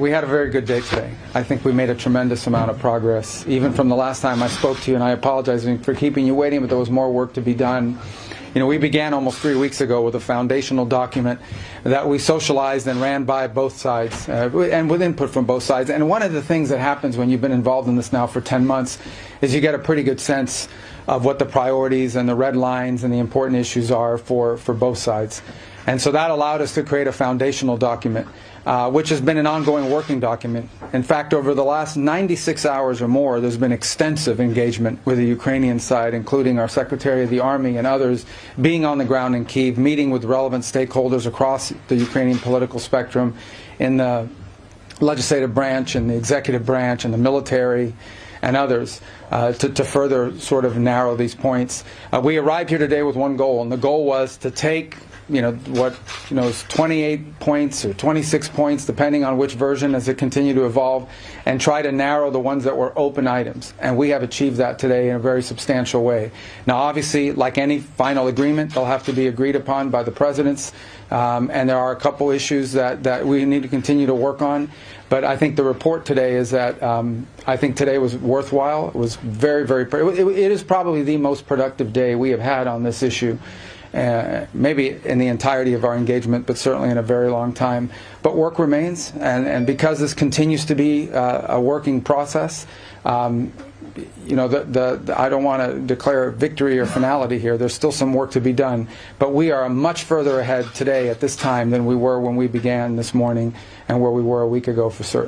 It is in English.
We had a very good day today. I think we made a tremendous amount of progress, even from the last time I spoke to you, and I apologize for keeping you waiting, but there was more work to be done. You know, we began almost 3 weeks ago with a foundational document that we socialized and ran by both sides, and with input from both sides. And one of the things that happens when you've been involved in this now for 10 months is you get a pretty good sense of what the priorities and the red lines and the important issues are for both sides. And so that allowed us to create a foundational document, which has been an ongoing working document. In fact, over the last 96 hours or more, there's been extensive engagement with the Ukrainian side, including our Secretary of the Army and others being on the ground in Kyiv, meeting with relevant stakeholders across the Ukrainian political spectrum, in the legislative branch and the executive branch and the military and others, to further sort of narrow these points. We arrived here today with one goal, and the goal was to take is 28 points or 26 points, depending on which version as it continued to evolve, and try to narrow the ones that were open items. And we have achieved that today in a very substantial way. Now, obviously, like any final agreement, they'll have to be agreed upon by the presidents, and there are a couple issues that we need to continue to work on. But I think the report today is that I think today was worthwhile. It was very, very, it is probably the most productive day we have had on this issue. Maybe in the entirety of our engagement, but certainly in a very long time. But work remains, and because this continues to be a working process, I don't want to declare victory or finality here. There's still some work to be done, but we are much further ahead today at this time than we were when we began this morning and where we were a week ago for certain.